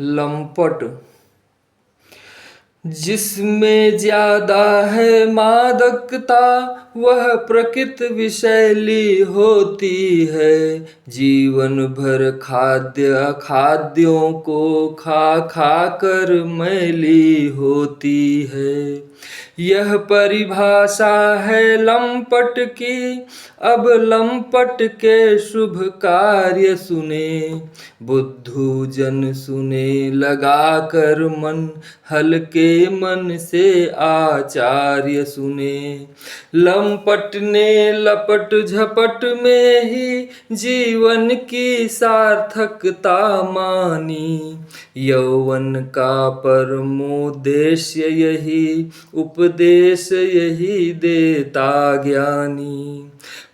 लंपट। जिसमें ज्यादा है मादकता वह प्रकृति विषैली होती है। जीवन भर खाद्यों को खा खा कर मैली होती है। यह परिभाषा है लंपट की। अब लंपट के शुभ कार्य सुने। बुद्धू जन सुने लगा कर मन, हल्के मन से आचार्य सुने। लंपट ने लपट झपट में ही जीवन की सार्थकता मानी। यौवन का परमोद्देश्य यही, उपदेश यही देता ज्ञानी।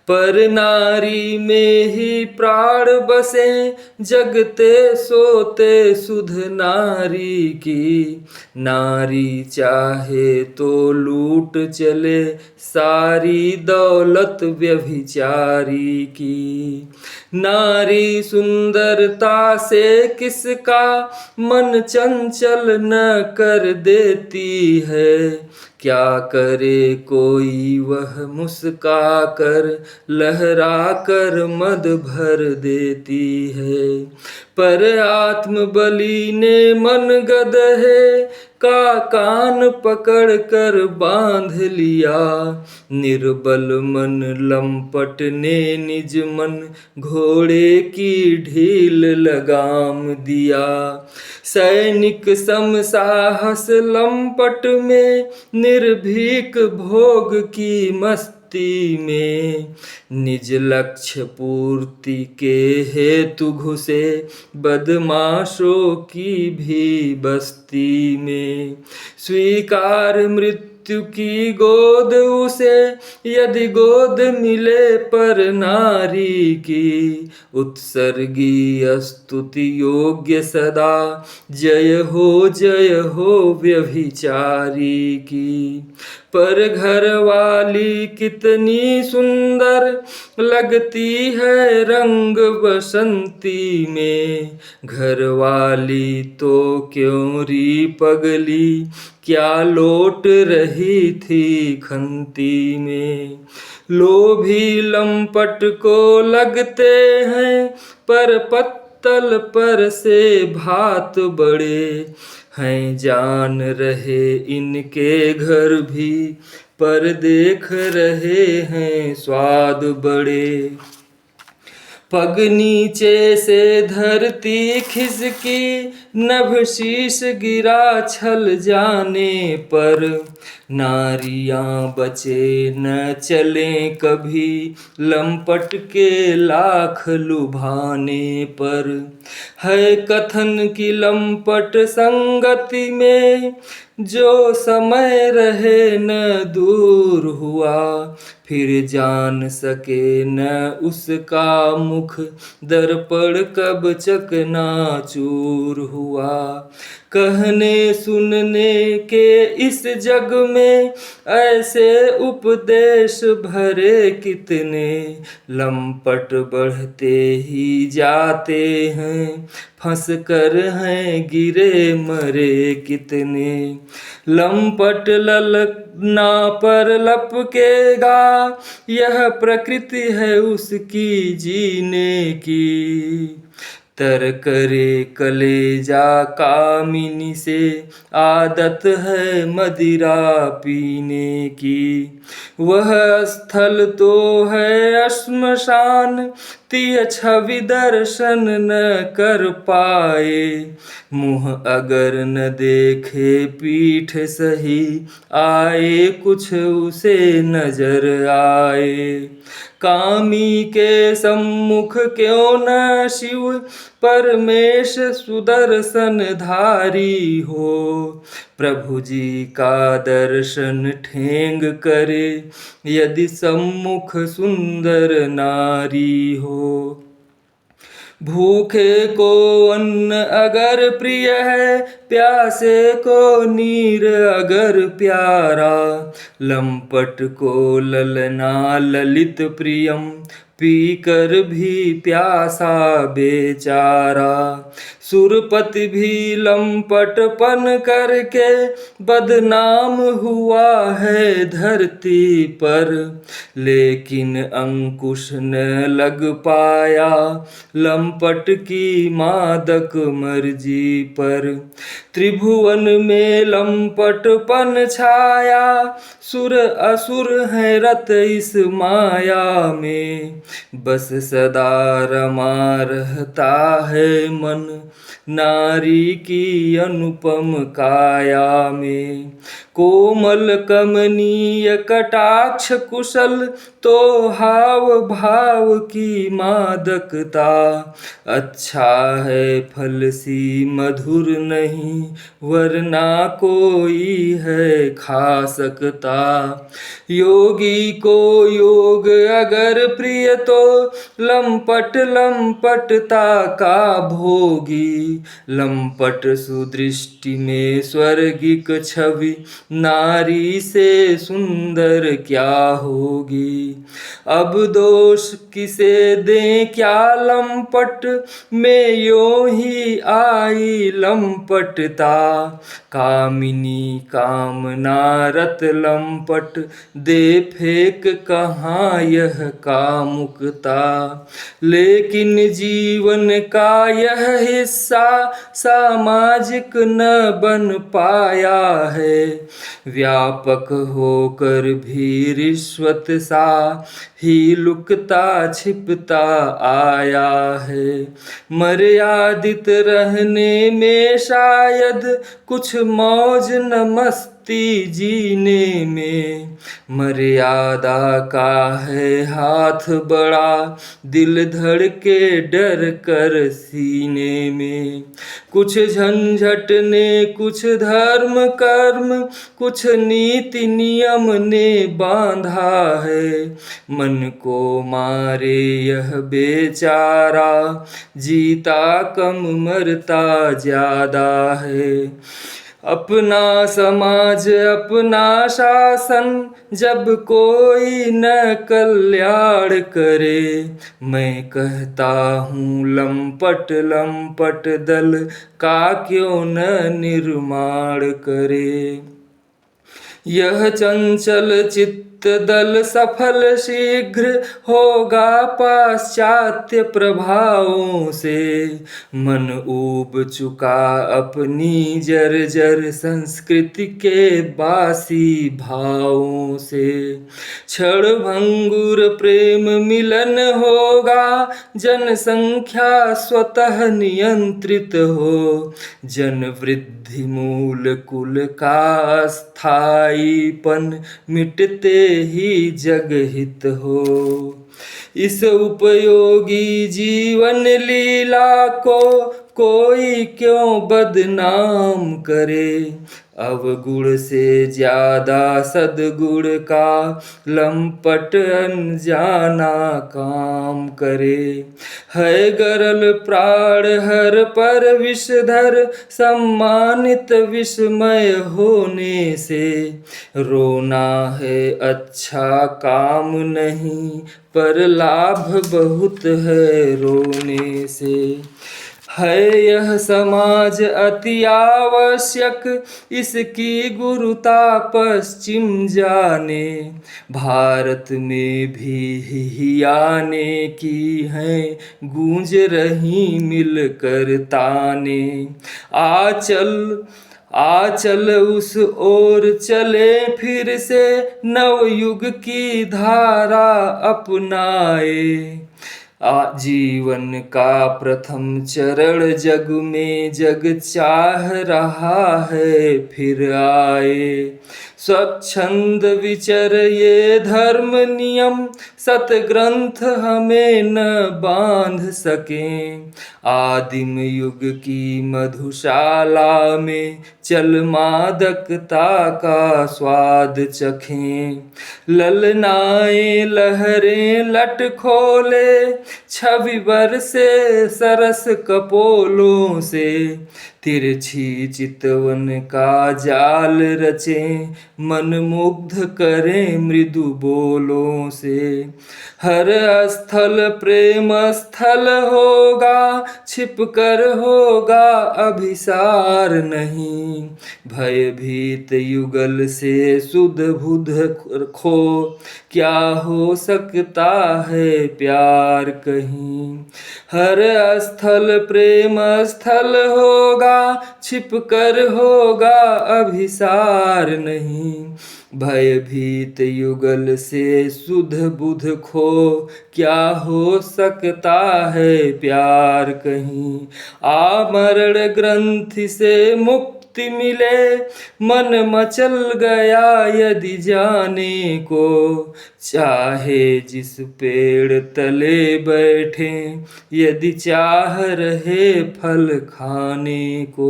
पर नारी में ही प्राण बसे, जगते सोते सुध नारी की। नारी चाहे तो लूट चले सारी दौलत व्यभिचारी की। नारी सुंदरता से किसका मन चंचल न कर देती है। क्या करे कोई वह मुस्का कर, लहरा कर मद भर देती है। पर आत्म बलि ने मन गदहे का कान पकड़ कर बांध लिया। निर्बल मन लंपट ने निज मन घोड़े की ढील लगाम दिया। सैनिक सम साहस लंपट में, निर्भीक भोग की मस्ती में। निज लक्ष्य पूर्ति के हेतु घुसे बदमाशों की भी बस्ती में। स्वीकार मृत्यु की गोद उसे, यदि गोद मिले पर नारी की। उत्सर्गी स्तुति योग्य सदा, जय हो व्यभिचारी की। पर घर वाली कितनी सुंदर लगती है रंग बसंती में। घर वाली तो क्यों री पगली, क्या लोट रही थी खंती में। लोभी लंपट को लगते हैं पर पत्तल पर से भात बड़े हैं। जान रहे इनके घर भी, पर देख रहे हैं स्वाद बड़े। पग नीचे से धरती खिसकी, नभ शीश गिरा छल जाने पर। नारियां बचे न चलें कभी, लंपट के लाख लुभाने पर। है कथन की लंपट संगति में, जो समय रहे न दूर हुआ। फिर जान सके न उसका मुख, दर्पण कब चकनाचूर हुआ। कहने सुनने के इस जग में, ऐसे उपदेश भरे कितने। लंपट बढ़ते ही जाते हैं, फंस कर हैं गिरे मरे कितने। लंपट ललना पर लपकेगा, यह प्रकृति है उसकी जीने की। तर करे कलेजा कामिनी से, आदत है मदिरा पीने की। वह स्थल तो है श्मशान, तिय छवि दर्शन न कर पाए। मुँह अगर न देखे पीठ सही, आए कुछ उसे नजर आए। कामी के सम्मुख क्यों न शिव परमेश सुदर्शन धारी हो। प्रभु जी का दर्शन ठेंग करे, यदि सम्मुख सुंदर नारी हो। भूखे को अन्न अगर प्रिय है, प्यासे को नीर अगर प्यारा। लंपट को ललना ललित प्रियम, पीकर भी प्यासा बेचारा। सुरपति भी लंपटपन करके बदनाम हुआ है धरती पर, लेकिन अंकुश न लग पाया लंपट की मादक मर्जी पर। त्रिभुवन में लंपटपन छाया, सुर असुर है रत इस माया में। बस सदा रमा रहता है मन नारी की अनुपम काया में। कोमल कमनीय कटाक्ष कुशल तो हाव भाव की मादकता। अच्छा है फल सी मधुर नहीं, वरना कोई है खा सकता। योगी को योग अगर प्रिय तो लंपट लंपटता का भोगी। लंपट सुदृष्टि में स्वर्गिक छवि नारी से सुंदर क्या होगी। अब दोष किसे दें क्या लंपट में यों ही आई लंपटता। कामिनी कामना रत लंपट दे फेंक कहाँ यह कामुकता। लेकिन जीवन का यह हिस्सा सामाजिक न बन पाया है। व्यापक होकर भी रिश्वत सा ही लुकता छिपता आया है। मर्यादित रहने में शायद कुछ मौज न मस्ती जीने में। मर्यादा का है हाथ बड़ा, दिल धड़के डर कर सीने में। कुछ झंझट ने कुछ धर्म कर्म कुछ नीति नियम ने बांधा है। मन को मारे यह बेचारा, जीता कम मरता ज्यादा है। अपना समाज अपना शासन जब कोई न कल्याण करे। मैं कहता हूँ लंपट लंपट दल का क्यों न निर्माण करे। यह चंचल चित्त दल सफल शीघ्र होगा पाश्चात्य प्रभावों से। मन ऊब चुका अपनी जर्जर संस्कृति के बासी भावों से। क्षण भंगुर प्रेम मिलन होगा, जनसंख्या स्वतः नियंत्रित हो। जन वृद्धि मूल कुल का स्थायीपन मिटते ही जगहित हो। इस उपयोगी जीवन लीला को कोई क्यों बदनाम करे। अवगुण से ज्यादा सद्गुण का लंपट अनजाना काम करे। है गरल प्राण हर पर विषधर, सम्मानित विस्मय होने से। रोना है अच्छा काम नहीं, पर लाभ बहुत है रोने से। है यह समाज अति आवश्यक, इसकी गुरुता पश्चिम जाने। भारत में भी हियाने की हैं गूंज रही मिलकर ताने। आचल उस ओर चले फिर से, नवयुग की धारा अपनाए। जीवन का प्रथम चरण जग में जग चाह रहा है फिर आए। स्वच्छंद विचर ये धर्म नियम, सतग्रंथ हमें न बांध सकें। आदिम युग की मधुशाला में चल मादकता का स्वाद चखें। ललनाएं लहरें लट खोले, छवि बरसे सरस कपोलों से। तिरछी चितवन का जाल रचे, मन मुग्ध करें मृदु बोलों से। हर स्थल प्रेम स्थल होगा, छिप कर होगा अभिसार नहीं। भयभीत युगल से सुध बुध खो, क्या हो सकता है प्यार कहीं। हर स्थल प्रेम स्थल होगा, छिप कर होगा अभिसार नहीं। भयभीत युगल से सुध बुध खो, क्या हो सकता है प्यार कहीं। आमरण ग्रंथि से मुक्ति मिले, मन मचल गया यदि जाने को। चाहे जिस पेड़ तले बैठे, यदि चाह रहे फल खाने को।